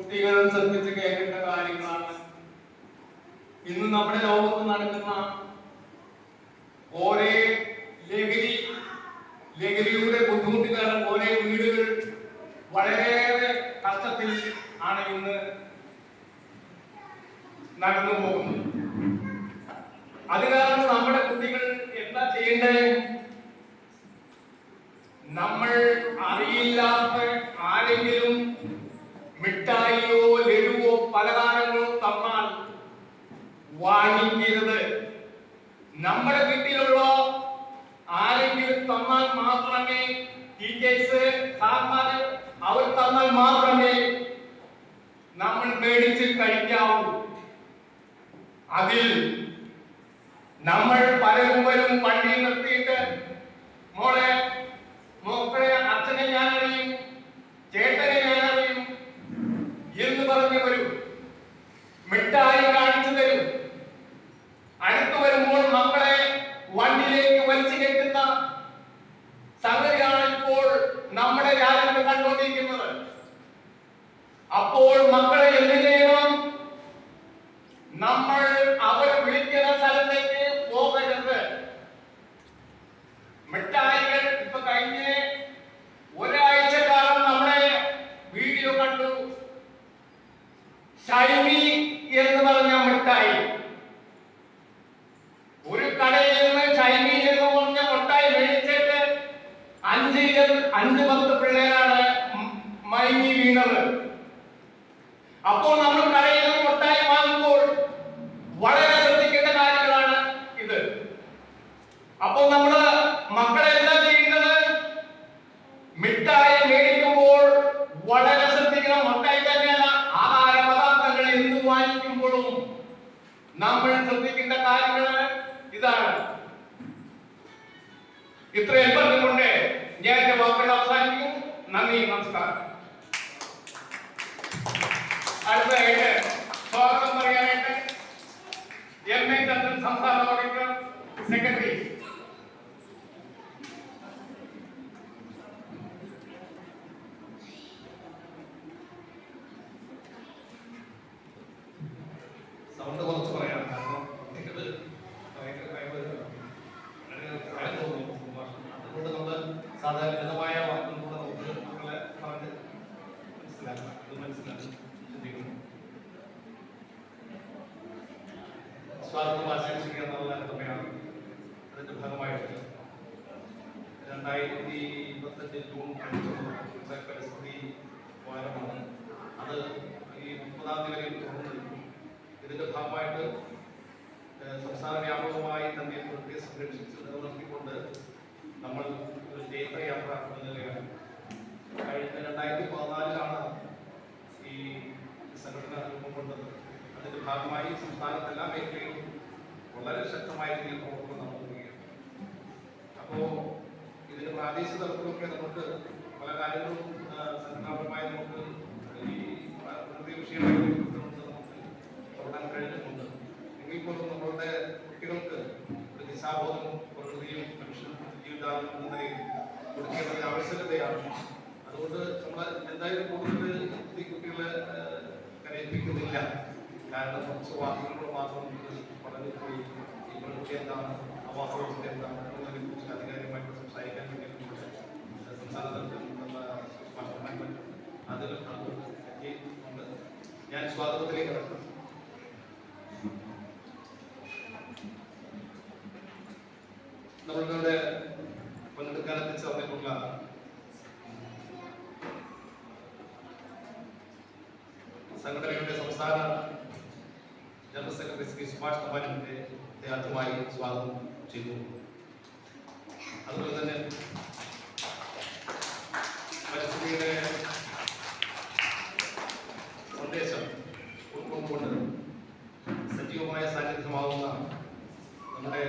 കുട്ടികൾ ശ്രദ്ധിച്ച് കേൾക്കേണ്ട കാര്യങ്ങളാണ്. ഇന്ന് നമ്മുടെ ലോകത്ത് നടക്കുന്ന ഓരോ ലഹരിയുടെ ബുദ്ധിമുട്ട് കാരണം ഓരോ വീടുകൾ വളരെയേറെ കഷ്ടത്തിൽ ആണ് ഇന്ന് നടന്നു പോകുന്നത്. അത് കാരണം നമ്മുടെ കുട്ടികൾ എന്താ ചെയ്യേണ്ടത്? നമ്മൾ അറിയില്ലാത്ത ആരെങ്കിലും മിഠായിയോ ലഡുവോ പലഹാരങ്ങളോ തന്നാൽ വാങ്ങിക്കരുത്. നമ്മുടെ വീട്ടിലുള്ള ആരെങ്കിലും തന്നാൽ മാത്രമേ, ടീച്ചേഴ്സ് സാർമാര് അവർ തന്നാൽ മാത്രമേ നമ്മൾ മേടിച്ച് കഴിക്കാവൂ. അതിൽ നമ്മൾ പലരും വണ്ടി നിർത്തിയിട്ട് മോക്കളെ അച്ഛനെ ഞാൻ അറിയും, ചേട്ടനെ ഞാൻ അറിയും എന്ന് പറഞ്ഞു വരും, മിഠായി കാണിച്ചു തരും. അടുത്തു വരുമ്പോൾ മക്കളെ വണ്ടിയിലേക്ക് വലിച്ചു കെട്ടുന്ന സംഗതിയാണ് ഇപ്പോൾ നമ്മുടെ രാജ്യത്ത് കണ്ടുകൊണ്ടിരിക്കുന്നത്. അപ്പോൾ മക്കളെ എന്ത് ചെയ്യണം? നമ്മൾ അവർ വിളിക്കുന്ന സ്ഥലത്തേക്ക് പോകരുത്. മിഠായികൾ ഇപ്പൊ കഴിഞ്ഞ ഒരാഴ്ച കാലം നമ്മുടെ വീഡിയോ കണ്ടു. ഷൈനി എന്ന് പറഞ്ഞ മിഠായി, ഒരു കടയിൽ നിന്ന് ഷൈനി എന്ന് പറഞ്ഞ മിഠായി മേടിച്ചിട്ട് 5-10 പിള്ളേരാണ് മയങ്ങി വീണത്. അപ്പോൾ നമ്മൾ കടയിൽ നിന്ന് മിഠായി വാങ്ങുമ്പോൾ വളരെ ശ്രദ്ധിക്കേണ്ട കാര്യങ്ങളാണ് ഇത്. അപ്പോൾ നമ്മള് മക്കളെ എന്താ ചെയ്യുന്നത്? മിഠായി മേടിക്കുമ്പോൾ വളരെ ശ്രദ്ധിക്കണം. മിഠായി തന്നെയല്ല, ആഹാര പദാർത്ഥങ്ങൾ എന്ത് വാങ്ങിക്കുമ്പോഴും നമ്മൾ ശ്രദ്ധിക്കേണ്ട കാര്യങ്ങൾ ഇതാണ്. ഇത്രയും പറഞ്ഞുകൊണ്ട് ഞാൻ എന്റെ വാക്കുകൾ അവസാനിക്കും. നന്ദി, നമസ്കാരം. അടുത്തതായിട്ട് സ്വാഗതം പറയാനായിട്ട് എം എ ചന്ദ്രൻ, സംസ്ഥാന ഓഡിറ്റർ സെക്രട്ടറി. സൗണ്ട് കുറച്ച് പറയാം, കാരണം അതുകൊണ്ട് നമ്മൾ സാധാരണമായ വാക്കുകളിലൂടെ നമുക്ക് മക്കളെ പറഞ്ഞ് മനസ്സിലാക്കാം. ചിന്തിക്കുന്നു. സ്വാതന്ത്ര്യം ആശംസിക്കുക എന്നുള്ള കടമയാണ്. അതിന്റെ ഭാഗമായിട്ട് 2025 ജൂൺ 5 പരിസ്ഥിതി വാരമാണ്. അത് ഈ 30-ാം തീയതി വരെ തുടർന്നിരിക്കും. ഇതിന്റെ ഭാഗമായിട്ട് സംസ്ഥാന വ്യാപകമായി തന്നെ പ്രകൃതിയെ സംരക്ഷിച്ച് നിലനിർത്തിക്കൊണ്ട് നമ്മൾ ഒരു ജൈത്രയാത്ര നൽകുകയാണ്. കഴിഞ്ഞ 2014 ഈ സംഘടന രൂപം കൊണ്ടത്. അതിന്റെ ഭാഗമായി സംസ്ഥാനത്ത് എല്ലാ മേഖലയിലും വളരെ ശക്തമായ രീതിയിൽ പ്രവർത്തനം നടത്തുകയാണ്. അപ്പോൾ ഇതിന് പ്രാദേശിക തലത്തിലൊക്കെ നമുക്ക് പല കാര്യങ്ങളും സംഘടനാപരമായി നമുക്ക് ഈ പ്രകൃതി വിഷയമായി നമുക്ക് തുടരാൻ കഴിഞ്ഞിട്ടുണ്ട്. എങ്കിൽ പോലും നമ്മളുടെ കുട്ടികൾക്ക് ഒരു ദിശാബോധവും പ്രകൃതിയും മനുഷ്യനും ജീവിതാലും കൊടുക്കേണ്ടത് ആവശ്യകതയാണ്. അതുകൊണ്ട് നമ്മൾ എന്തായാലും കൂടുതൽ ഈ കുട്ടികളെ കരയിപ്പിക്കുന്നില്ല. കാരണം കുറച്ച് വാക്കുകൾ മാത്രം പഠനത്തിൽ ഈ പ്രകൃതി എന്താണ്, ആവാസവ്യവസ്ഥ എന്താണ് എന്നതിനെ കുറിച്ച് അധികാരികമായിട്ട് സംസാരിക്കാൻ വേണ്ടി സംസ്ഥാന തലത്തിൽ അതിൽ ഞാൻ സ്വാതന്ത്ര്യത്തിലേക്ക് കിടക്കും. നമ്മളുടെ പങ്കെടുക്കാൻ എത്തിച്ചേർന്നിട്ടുള്ള സംഘടനയുടെ സംസ്ഥാന ജനറൽ സെക്രട്ടറി ശ്രീ സുഭാഷ് തമ്പാനിന്റെ ആദ്യമായി സ്വാഗതം ചെയ്തു. അതുപോലെ തന്നെ പരിസ്ഥിതിയുടെ സന്ദേശം ഉൾക്കൊണ്ടുകൊണ്ട് സജീവമായ സാന്നിധ്യമാവുന്ന നമ്മുടെ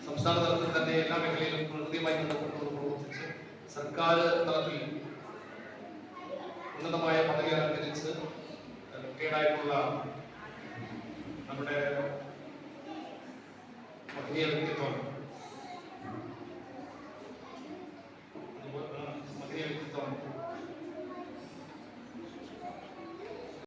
സംസ്ഥാന തലത്തിൽ തന്നെ എല്ലാ മേഖലയിലും പ്രകൃതിയുമായി ബന്ധപ്പെട്ടുകൊണ്ട് പ്രവർത്തിച്ച് സർക്കാർ തലത്തിൽ ഉന്നതമായ പദവി അലങ്കരിച്ച് റിട്ടയർഡായിട്ടുള്ള നമ്മുടെ